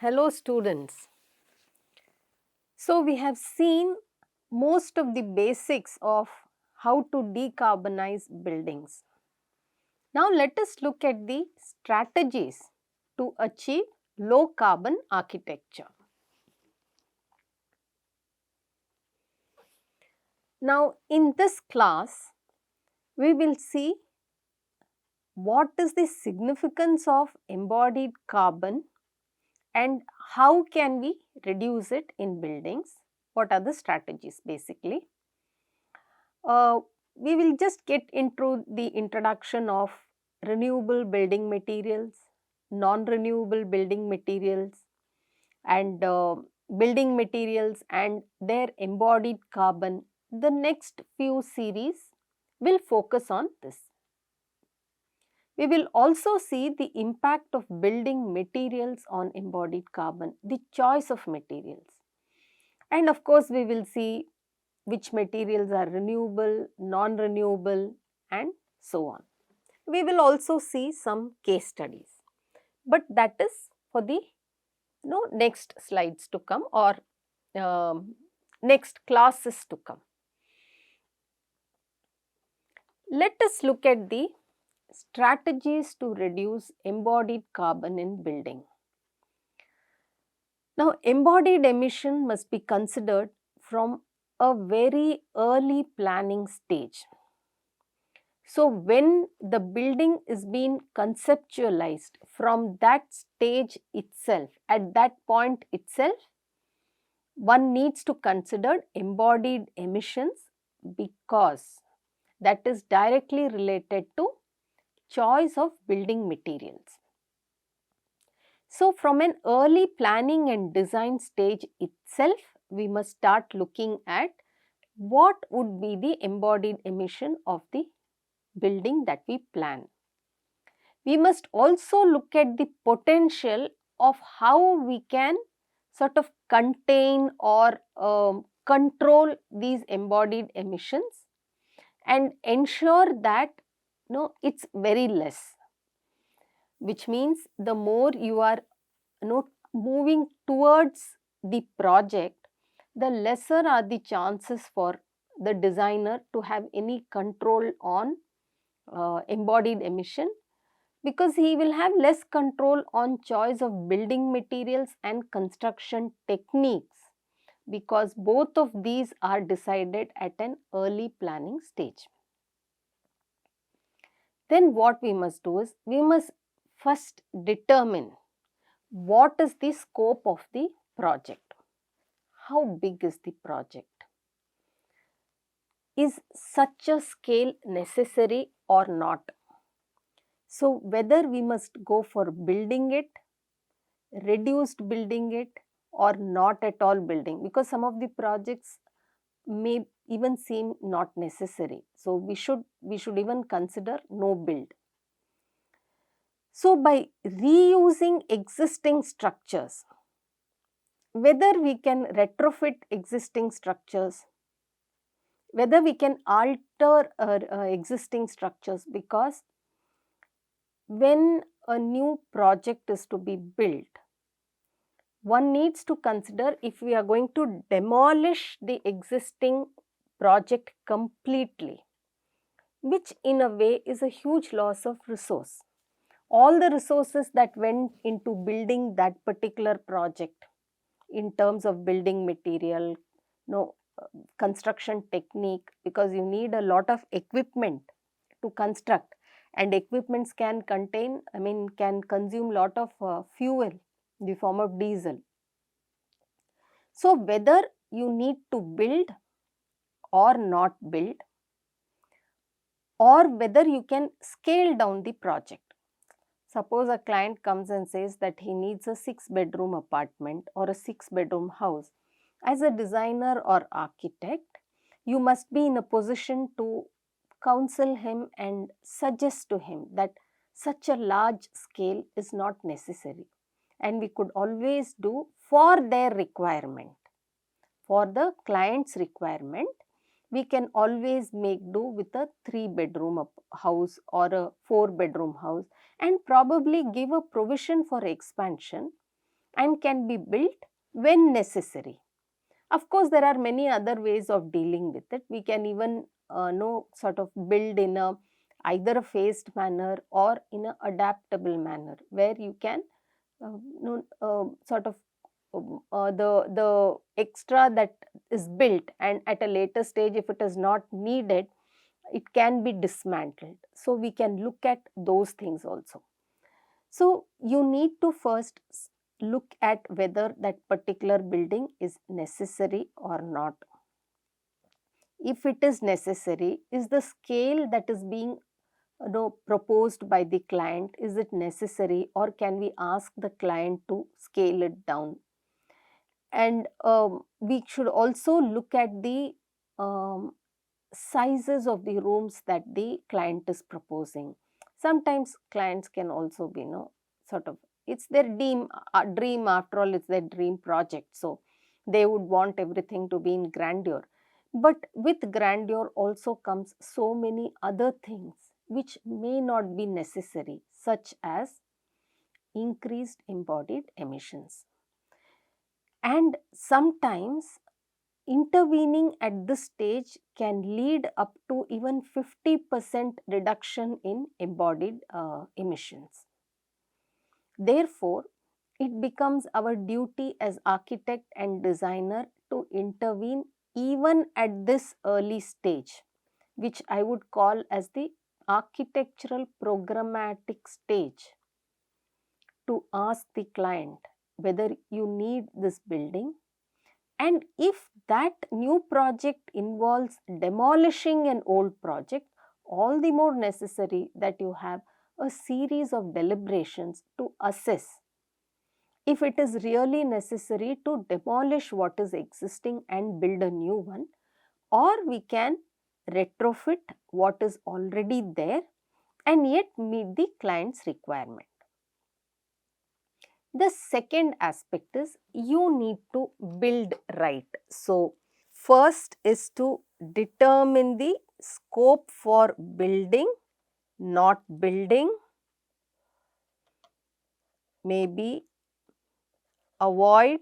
Hello students. So we have seen most of the basics of how to decarbonize buildings. Now let us look at the strategies to achieve low carbon architecture. Now in this class we will see what is the significance of embodied carbon and how can we reduce it in buildings. What are the strategies basically? Uh, we will just get into the introduction of renewable building materials, non-renewable building materials, and building materials and their embodied carbon. The next few series will focus on this. We will also see the impact of building materials on embodied carbon, the choice of materials. And of course, we will see which materials are renewable, non-renewable and so on. We will also see some case studies, but that is for the next slides to come or next classes to come. Let us look at the strategies to reduce embodied carbon in building. Now, embodied emission must be considered from a very early planning stage. So, when the building is being conceptualized from that stage itself, at that point itself, one needs to consider embodied emissions because that is directly related to choice of building materials. So, from an early planning and design stage itself, we must start looking at what would be the embodied emission of the building that we plan. We must also look at the potential of how we can sort of contain or control these embodied emissions and ensure that it's very less, which means the more you are moving towards the project, the lesser are the chances for the designer to have any control on embodied emission, because he will have less control on choice of building materials and construction techniques, because both of these are decided at an early planning stage. Then what we must do is, we must first determine what is the scope of the project. How big is the project? Is such a scale necessary or not? So, whether we must go for building it, reduced building it, or not at all building, because some of the projects may even seem not necessary. So, we should even consider no build. So, by reusing existing structures, whether we can retrofit existing structures, whether we can alter existing structures, because when a new project is to be built, one needs to consider if we are going to demolish the existing project completely, which in a way is a huge loss of resource. All the resources that went into building that particular project in terms of building material, construction technique, because you need a lot of equipment to construct, and equipments can consume lot of fuel in the form of diesel. So, whether you need to build or not build, or whether you can scale down the project. Suppose a client comes and says that he needs a 6-bedroom apartment or a 6-bedroom house. As a designer or architect, you must be in a position to counsel him and suggest to him that such a large scale is not necessary. and we could always do for their requirement. For the client's requirement, we can always make do with a 3-bedroom house or a 4-bedroom house, and probably give a provision for expansion and can be built when necessary. Of course, there are many other ways of dealing with it. We can even sort of build in a either a phased manner or in a adaptable manner, where you can sort of the extra that is built, and at a later stage if it is not needed, it can be dismantled. So we can look at those things also. So you need to first look at whether that particular building is necessary or not. If it is necessary, is the scale that is being proposed by the client, is it necessary, or can we ask the client to scale it down? And we should also look at the um, sizes of the rooms that the client is proposing. Sometimes clients can also be sort of, it's their dream, after all it's their dream project, so they would want everything to be in grandeur. But with grandeur also comes so many other things which may not be necessary, such as increased embodied emissions. And sometimes intervening at this stage can lead up to even 50% reduction in embodied emissions. Therefore, it becomes our duty as architect and designer to intervene even at this early stage, which I would call as the architectural programmatic stage, to ask the client whether you need this building, and if that new project involves demolishing an old project, all the more necessary that you have a series of deliberations to assess if it is really necessary to demolish what is existing and build a new one, or we can retrofit what is already there and yet meet the client's requirement. The second aspect is you need to build right. So, first is to determine the scope for building, not building, maybe avoid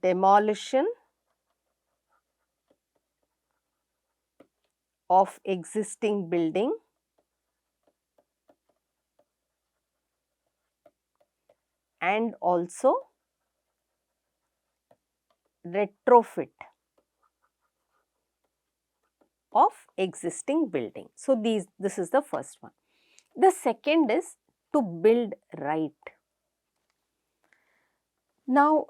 demolition of existing building, and also retrofit of existing building. So, this is the first one. The second is to build right. Now,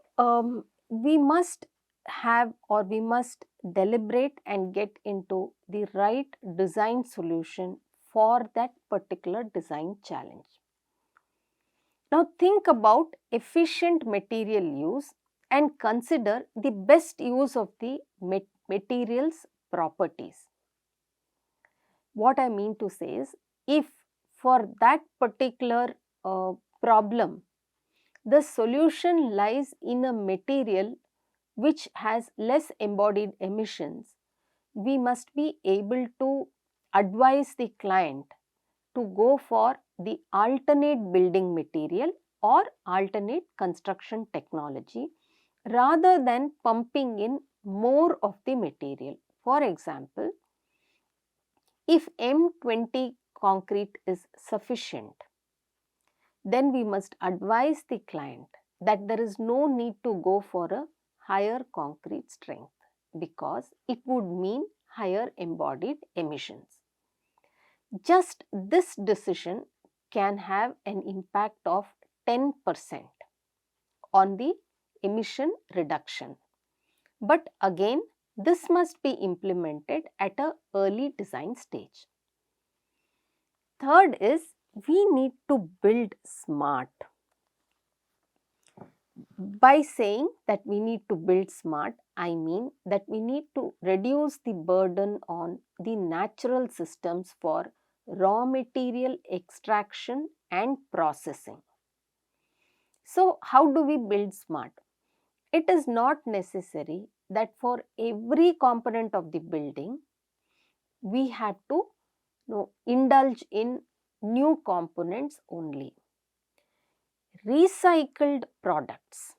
we must have, or we must deliberate and get into the right design solution for that particular design challenge. Now, think about efficient material use and consider the best use of the material's properties. What I mean to say is, if for that particular problem, the solution lies in a material which has less embodied emissions, we must be able to advise the client to go for the alternate building material or alternate construction technology rather than pumping in more of the material. For example, if M20 concrete is sufficient, then we must advise the client that there is no need to go for a higher concrete strength, because it would mean higher embodied emissions. Just this decision can have an impact of 10% on the emission reduction. But again, this must be implemented at an early design stage. Third is, we need to build smart. By saying that we need to build smart, I mean that we need to reduce the burden on the natural systems for raw material extraction and processing. So, how do we build smart? It is not necessary that for every component of the building we have to indulge in new components only. Recycled products,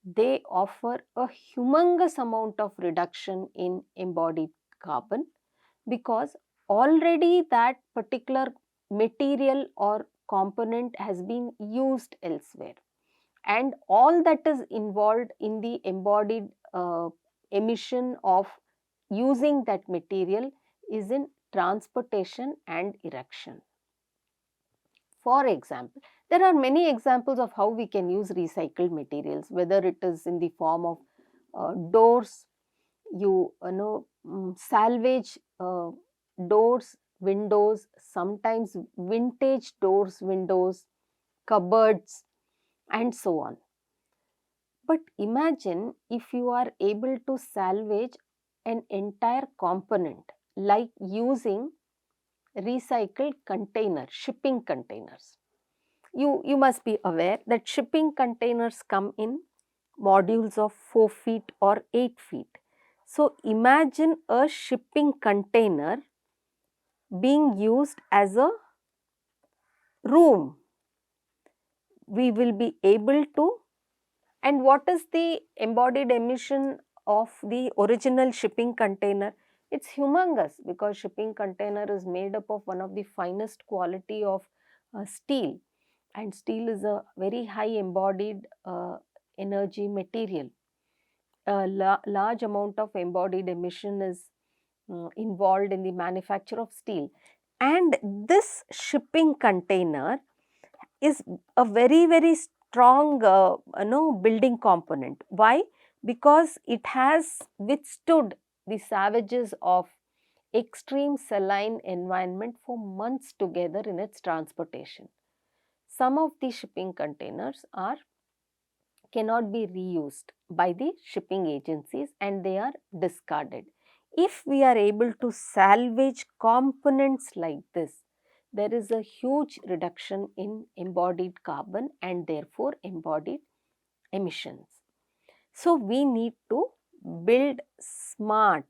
they offer a humongous amount of reduction in embodied carbon, because already that particular material or component has been used elsewhere, and all that is involved in the embodied emission of using that material is in transportation and erection. For example, there are many examples of how we can use recycled materials, whether it is in the form of doors. Salvage doors, windows, sometimes vintage doors, windows, cupboards, and so on. But imagine if you are able to salvage an entire component, like using recycled container, shipping containers. You must be aware that shipping containers come in modules of 4 feet or 8 feet. So imagine a shipping container being used as a room. We will be able to. And what is the embodied emission of the original shipping container? It's humongous, because shipping container is made up of one of the finest quality of steel, and steel is a very high embodied energy material. A large amount of embodied emission is involved in the manufacture of steel, and this shipping container is a very strong building component. Why? Because it has withstood the savages of extreme saline environment for months together in its transportation. Some of the shipping containers cannot be reused by the shipping agencies, and they are discarded. If we are able to salvage components like this, there is a huge reduction in embodied carbon and therefore embodied emissions. So we need to build smart.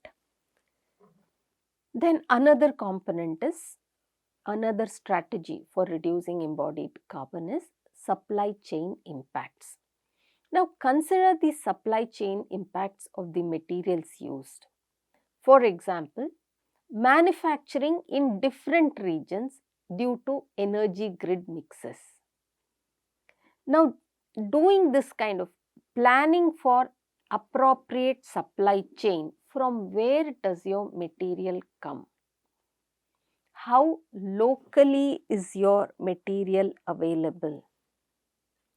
Then another component is, another strategy for reducing embodied carbon is supply chain impacts. Now consider the supply chain impacts of the materials used. For example, manufacturing in different regions due to energy grid mixes. Now, doing this kind of planning for appropriate supply chain, from where does your material come? How locally is your material available?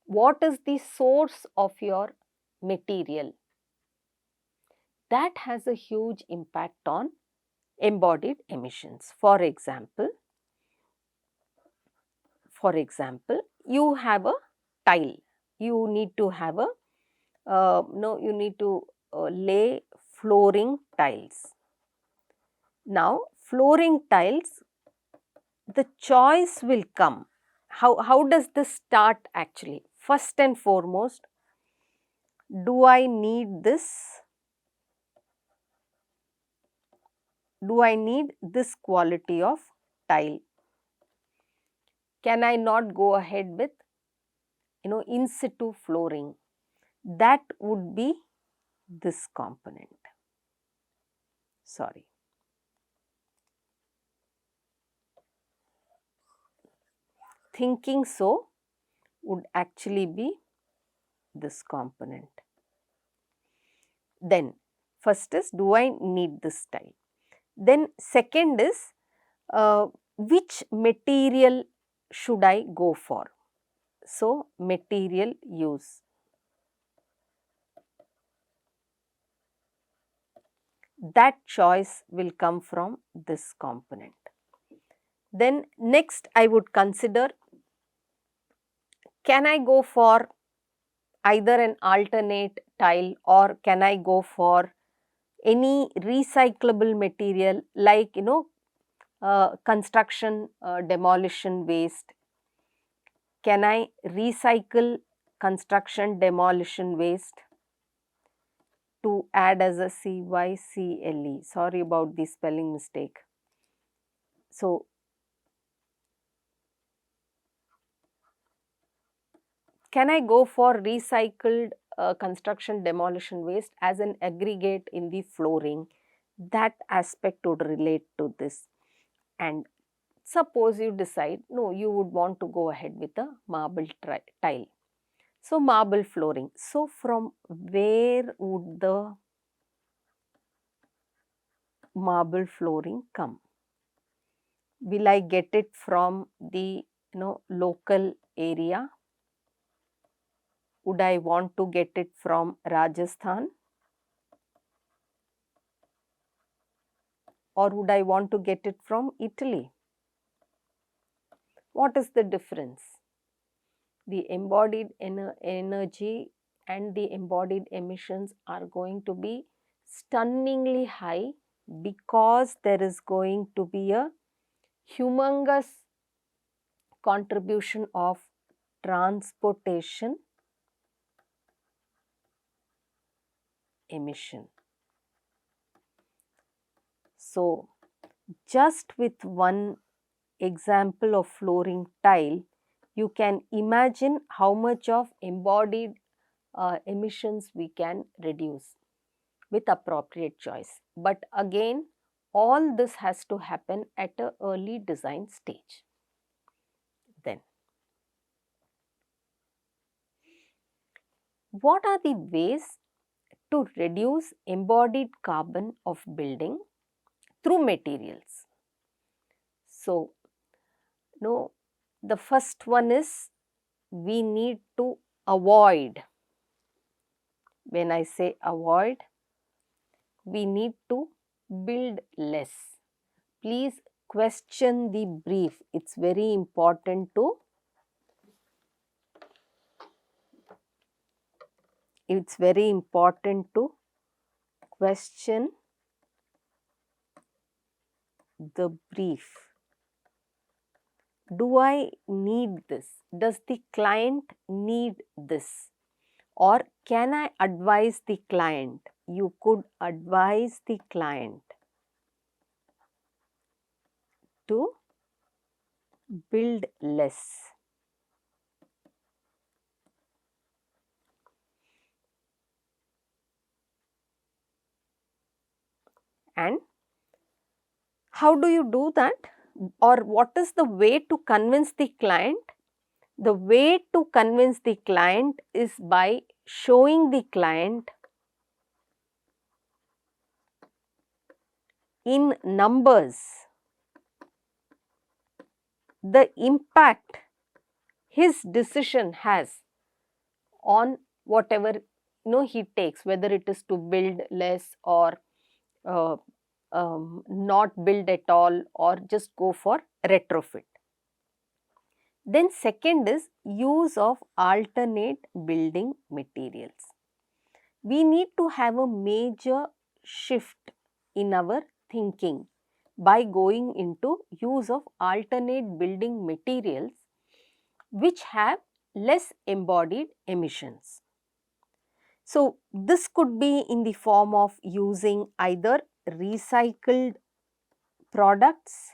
What is the source of your material? That has a huge impact on embodied emissions. For example, you have a tile. You need to have a you need to lay flooring tiles. Now, flooring tiles, the choice will come. How does this start actually? First and foremost, do I need this? Do I need this quality of tile? Can I not go ahead with in situ flooring? That would be this component. Sorry. Thinking so would actually be this component. Then first is, do I need this tile? Then second is, which material should I go for? So material use. That choice will come from this component. Then next I would consider, can I go for either an alternate tile, or can I go for any recyclable material like construction demolition waste. Can I recycle construction demolition waste to add as a CYCLE? Sorry about the spelling mistake. So, can I go for recycled construction demolition waste as an aggregate in the flooring? That aspect would relate to this. And suppose you decide, no, you would want to go ahead with a marble tile. So, marble flooring. So, from where would the marble flooring come? Will I get it from the local area? Would I want to get it from Rajasthan? Or would I want to get it from Italy? What is the difference? The embodied energy and the embodied emissions are going to be stunningly high because there is going to be a humongous contribution of transportation emission. So, just with one example of flooring tile, you can imagine how much of embodied emissions we can reduce with appropriate choice. But again, all this has to happen at an early design stage. Then, what are the ways to reduce embodied carbon of building through materials? So, the first one is we need to avoid. When I say avoid, we need to build less. Please question the brief. It's very important to question the brief. Do I need this? Does the client need this? Or can I advise the client? You could advise the client to build less. And how do you do that? Or what is the way to convince the client? The way to convince the client is by showing the client in numbers the impact his decision has on whatever he takes, whether it is to build less or uh, not build at all or just go for retrofit. Then second is use of alternate building materials. We need to have a major shift in our thinking by going into use of alternate building materials which have less embodied emissions. So, this could be in the form of using either recycled products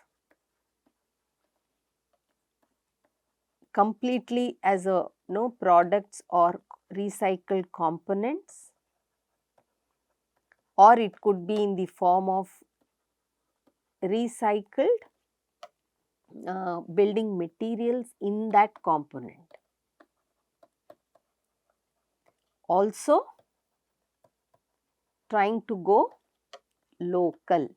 completely as a products or recycled components, or it could be in the form of recycled building materials in that component. Also, trying to go local.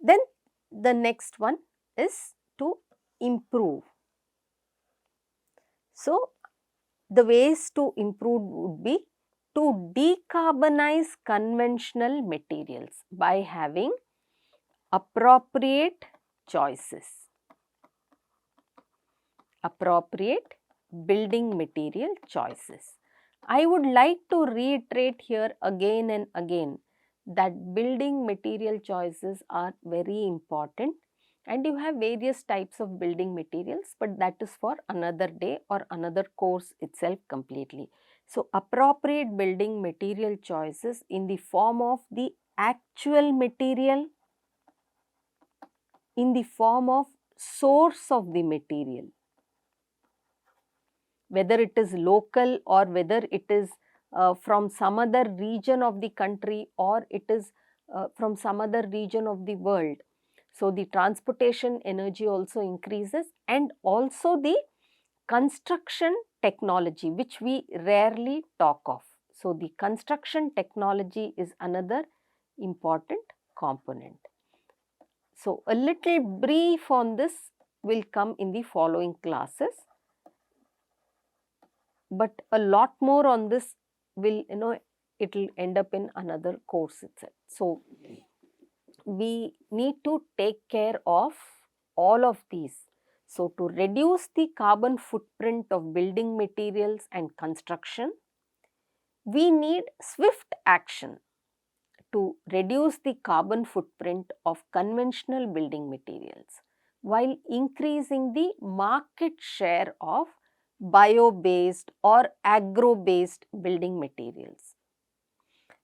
Then the next one is to improve. So, the ways to improve would be to decarbonize conventional materials by having appropriate choices, appropriate building material choices. I would like to reiterate here again and again that building material choices are very important And you have various types of building materials, but that is for another day or another course itself completely. So appropriate building material choices in the form of the actual material, in the form of source of the material, whether it is local or whether it is from some other region of the country, or it is from some other region of the world. So the transportation energy also increases, and also the construction technology, which we rarely talk of. So the construction technology is another important component. So a little brief on this will come in the following classes, but a lot more on this will, it will end up in another course itself. So we need to take care of all of these. So to reduce the carbon footprint of building materials and construction, we need swift action to reduce the carbon footprint of conventional building materials while increasing the market share of bio-based or agro-based building materials.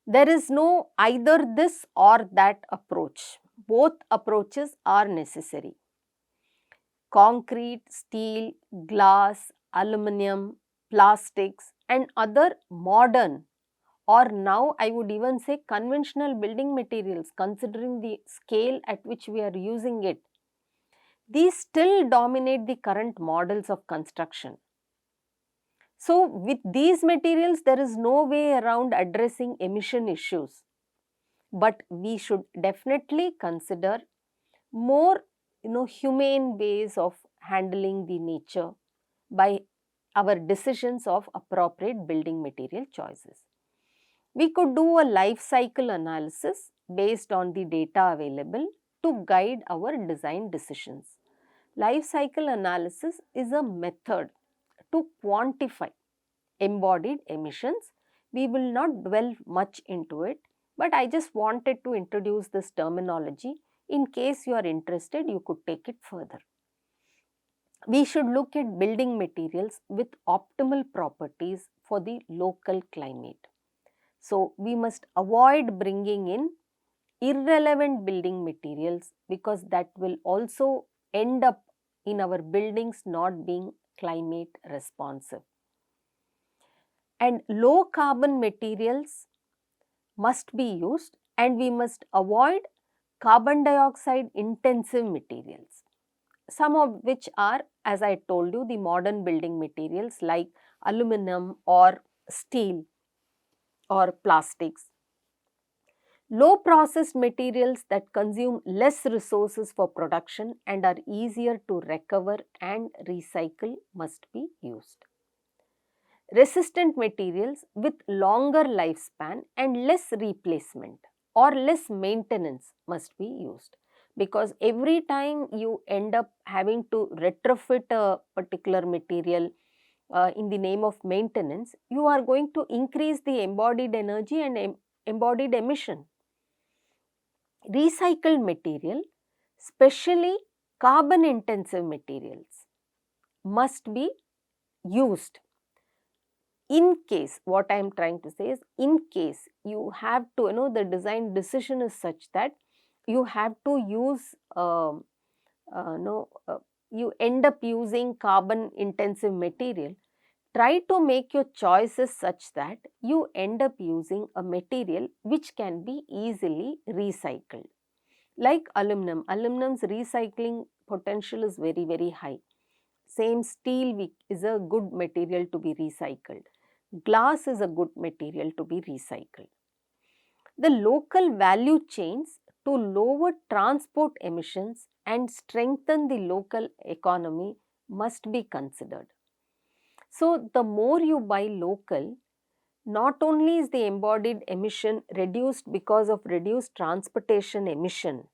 There is no either this or that approach. Both approaches are necessary. Concrete, steel, glass, aluminum, plastics and other modern, or now I would even say conventional building materials, considering the scale at which we are using it, these still dominate the current models of construction. So with these materials, there is no way around addressing emission issues, but we should definitely consider more, humane ways of handling the nature by our decisions of appropriate building material choices. We could do a life cycle analysis based on the data available to guide our design decisions. Life cycle analysis is a method to quantify embodied emissions. We will not dwell much into it, but I just wanted to introduce this terminology. In case you are interested, you could take it further. We should look at building materials with optimal properties for the local climate. So we must avoid bringing in irrelevant building materials, because that will also end up in our buildings not being climate responsive. And low carbon materials must be used, and we must avoid carbon dioxide intensive materials, some of which are, as I told you, the modern building materials like aluminum or steel or plastics. Low processed materials that consume less resources for production and are easier to recover and recycle must be used. Resistant materials with longer lifespan and less replacement or less maintenance must be used, because every time you end up having to retrofit a particular material in the name of maintenance, you are going to increase the embodied energy and embodied emission. Recycled material, especially carbon intensive materials, must be used. In case, what I am trying to say is, in case you have to, the design decision is such that you have to use, no, you end up using carbon intensive material, try to make your choices such that you end up using a material which can be easily recycled. Like aluminum, aluminum's recycling potential is very, very high. Same steel is a good material to be recycled. Glass is a good material to be recycled. The local value chains to lower transport emissions and strengthen the local economy must be considered. So, the more you buy local, not only is the embodied emission reduced because of reduced transportation emission,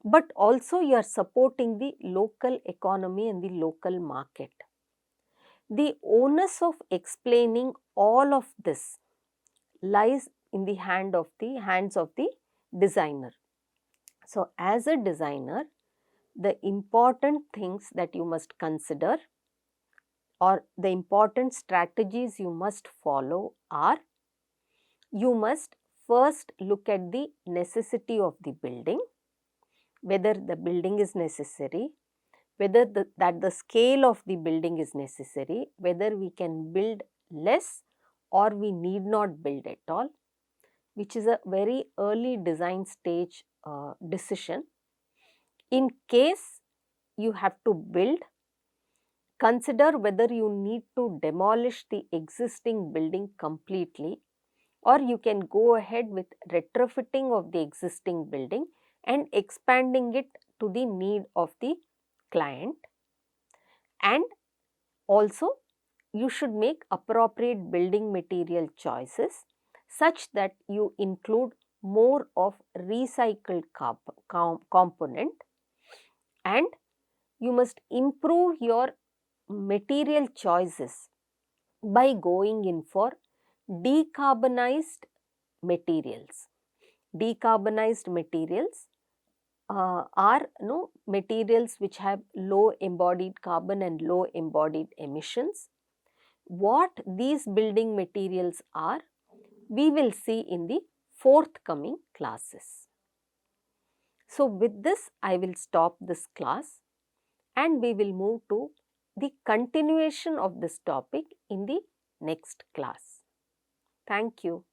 but also you are supporting the local economy and the local market. The onus of explaining all of this lies in the hands of the designer. So as a designer, the important things that you must consider or the important strategies you must follow are: you must first look at the necessity of the building, whether the building is necessary, whether that the scale of the building is necessary, whether we can build less or we need not build at all, which is a very early design stage decision. In case you have to build, consider whether you need to demolish the existing building completely, or you can go ahead with retrofitting of the existing building and expanding it to the need of the client. And also, you should make appropriate building material choices such that you include more of recycled component, and you must improve your material choices by going in for decarbonized materials. Decarbonized materials are materials which have low embodied carbon and low embodied emissions. What these building materials are, we will see in the forthcoming classes. So, with this, I will stop this class and we will move to the continuation of this topic in the next class. Thank you.